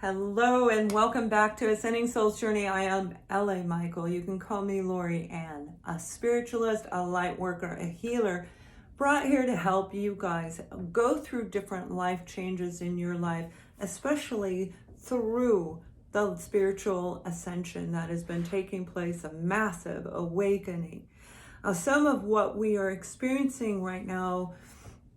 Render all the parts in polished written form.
Hello and welcome back to Ascending Soul's Journey. I am L.A. Michael. You can call me Lori Ann, a spiritualist, a light worker, a healer, brought here to help you guys go through different life changes in your life, especially through the spiritual ascension that has been taking place, a massive awakening. Some of what we are experiencing right now,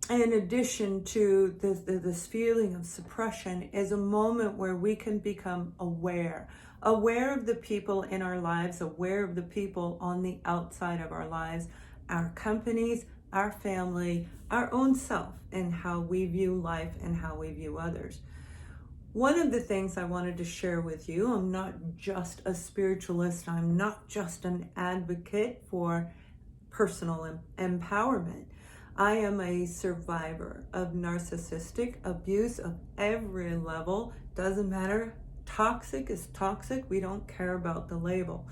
in addition to this feeling of suppression, is a moment where we can become aware of the people in our lives, aware of the people on the outside of our lives, our companies, our family, our own self, and how we view life and how we view others. One of the things I wanted to share with you, I'm not just a spiritualist, I'm not just an advocate for personal empowerment. I am a survivor of narcissistic abuse of every level. Doesn't matter. Toxic is toxic. We don't care about the label.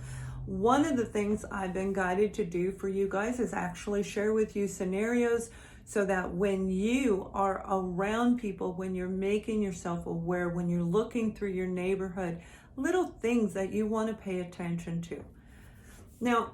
One of the things I've been guided to do for you guys is actually share with you scenarios so that when you are around people, when you're making yourself aware, when you're looking through your neighborhood, little things that you want to pay attention to. Now,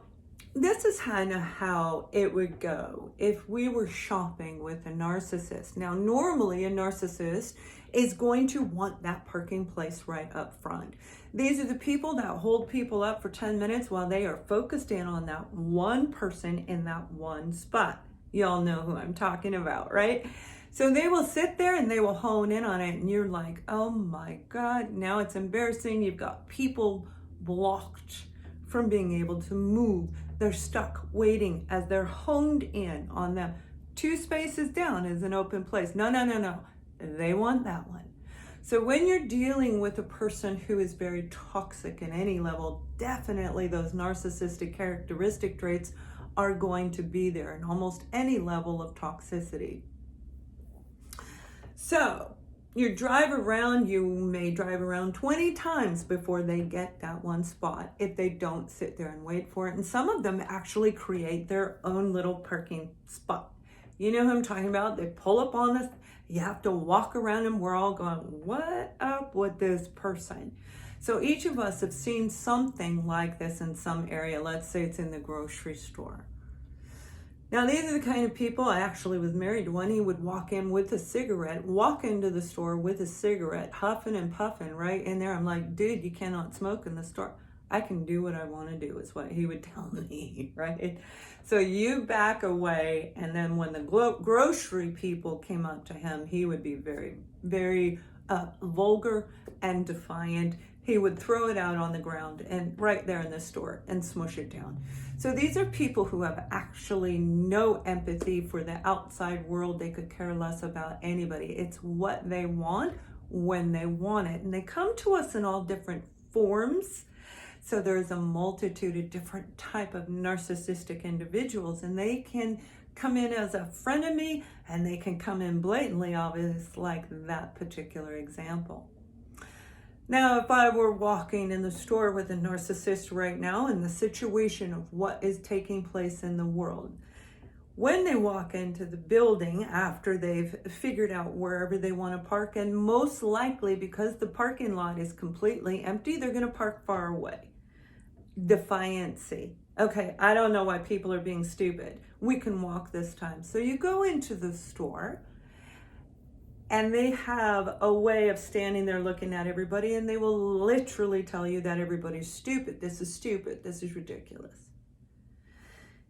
this is kind of how it would go if we were shopping with a narcissist. Now, normally a narcissist is going to want that parking place right up front. These are the people that hold people up for 10 minutes while they are focused in on that one person in that one spot. Y'all know who I'm talking about, right? So they will sit there and they will hone in on it, and you're like, oh my God, now it's embarrassing. You've got people blocked from being able to move. They're stuck waiting as they're honed in on them. 2 spaces down is an open place. No. They want that one. So when you're dealing with a person who is very toxic at any level, definitely those narcissistic characteristic traits are going to be there in almost any level of toxicity. So you may drive around 20 times before they get that one spot if they don't sit there and wait for it. And some of them actually create their own little parking spot. You know who I'm talking about? They pull up on this. You have to walk around and we're all going, what up with this person? So each of us have seen something like this in some area. Let's say it's in the grocery store. Now, these are the kind of people. I actually was married to one. He would walk in with a cigarette, walk into the store with a cigarette, huffing and puffing right in there. I'm like, dude, you cannot smoke in the store. I can do what I want to do, is what he would tell me, right? So you back away, and then when the grocery people came up to him, he would be very, very vulgar and defiant. He would throw it out on the ground and right there in the store and smush it down. So these are people who have actually no empathy for the outside world. They could care less about anybody. It's what they want when they want it. And they come to us in all different forms. So there's a multitude of different type of narcissistic individuals, and they can come in as a frenemy, and they can come in blatantly obvious, like that particular example. Now, if I were walking in the store with a narcissist right now in the situation of what is taking place in the world, when they walk into the building after they've figured out wherever they want to park, and most likely because the parking lot is completely empty, they're going to park far away. Defiancy. Okay, I don't know why people are being stupid. We can walk this time. So you go into the store, and they have a way of standing there looking at everybody, and they will literally tell you that everybody's stupid. This is ridiculous.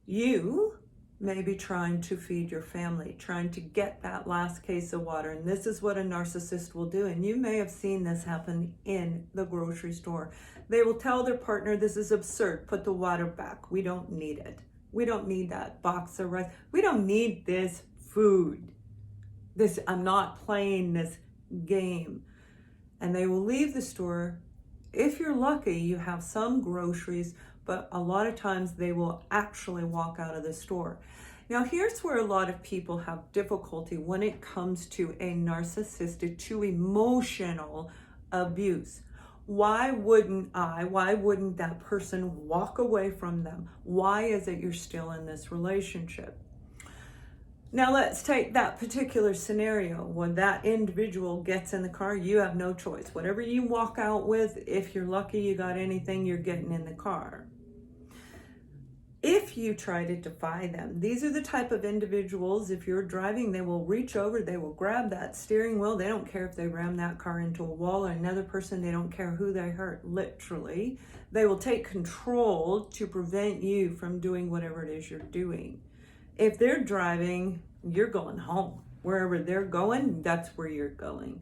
You may be trying to feed your family, trying to get that last case of water, and this is what a narcissist will do. And you may have seen this happen in the grocery store. They will tell their partner, this is absurd, put the water back. We don't need it. We don't need that box of rice. We don't need this food. I'm not playing this game. And they will leave the store. If you're lucky, you have some groceries, but a lot of times they will actually walk out of the store. Now, here's where a lot of people have difficulty when it comes to a narcissistic, to emotional abuse. Why wouldn't that person walk away from them? Why is it you're still in this relationship? Now let's take that particular scenario. When that individual gets in the car, you have no choice. Whatever you walk out with, if you're lucky you got anything, you're getting in the car. If you try to defy them, these are the type of individuals, if you're driving, they will reach over, they will grab that steering wheel. They don't care if they ram that car into a wall or another person. They don't care who they hurt, literally. They will take control to prevent you from doing whatever it is you're doing. If they're driving, you're going home. Wherever they're going, that's where you're going.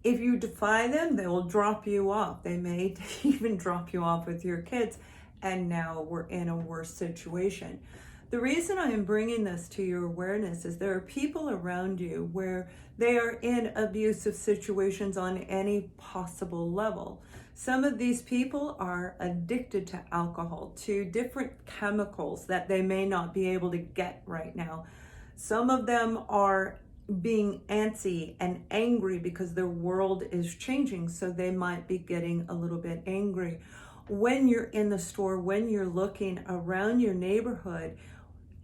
If you defy them, they will drop you off. They may even drop you off with your kids. And now we're in a worse situation. The reason I am bringing this to your awareness is there are people around you where they are in abusive situations on any possible level. Some of these people are addicted to alcohol, to different chemicals that they may not be able to get right now. Some of them are being antsy and angry because their world is changing, so they might be getting a little bit angry. When you're in the store, when you're looking around your neighborhood,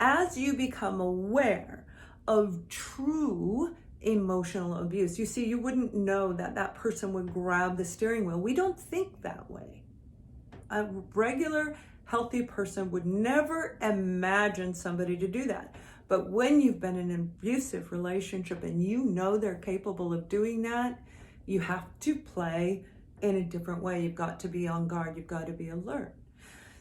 as you become aware of true emotional abuse, you see, you wouldn't know that that person would grab the steering wheel. We don't think that way. A regular, healthy person would never imagine somebody to do that. But when you've been in an abusive relationship and you know they're capable of doing that, you have to play in a different way. You've got to be on guard. You've got to be alert.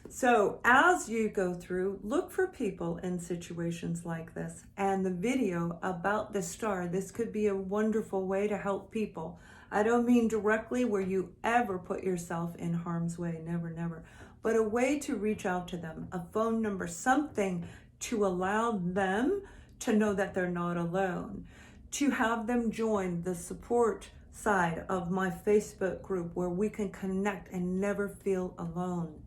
So as you go through, look for people in situations like this. And the video about the star, this could be a wonderful way to help people. I don't mean directly where you ever put yourself in harm's way, never, never. But a way to reach out to them, a phone number, something to allow them to know that they're not alone. To have them join the support side of my Facebook group where we can connect and never feel alone.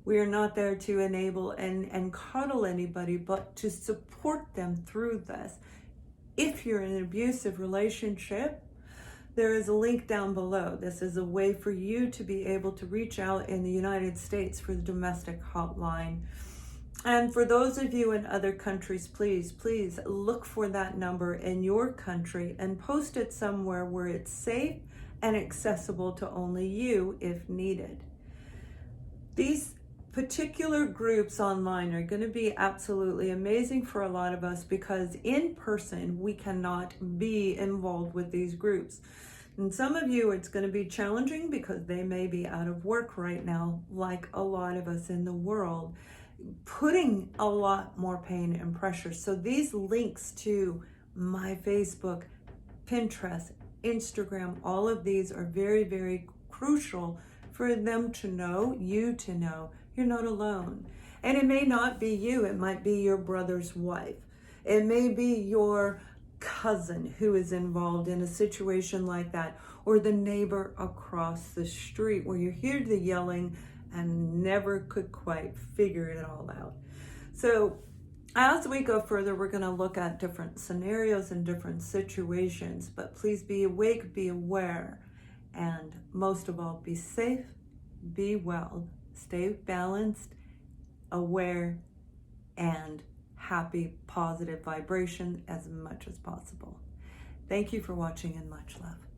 We are not there to enable and coddle anybody, but to support them through this. If you're in an abusive relationship, there is a link down below. This is a way for you to be able to reach out in the United States for the domestic hotline. And for those of you in other countries, please look for that number in your country and post it somewhere where it's safe and accessible to only you if needed. These particular groups online are going to be absolutely amazing for a lot of us because in person we cannot be involved with these groups. And some of you, it's going to be challenging because they may be out of work right now, like a lot of us in the world, putting a lot more pain and pressure. So these links to my Facebook, Pinterest, Instagram, all of these are very, very crucial for them to know, you to know, you're not alone. And it may not be you, it might be your brother's wife. It may be your cousin who is involved in a situation like that, or the neighbor across the street where you hear the yelling and never could quite figure it all out. So as we go further, we're going to look at different scenarios and different situations, but please be awake, be aware, and most of all, be safe, be well, stay balanced, aware, and happy, positive vibration as much as possible. Thank you for watching and much love.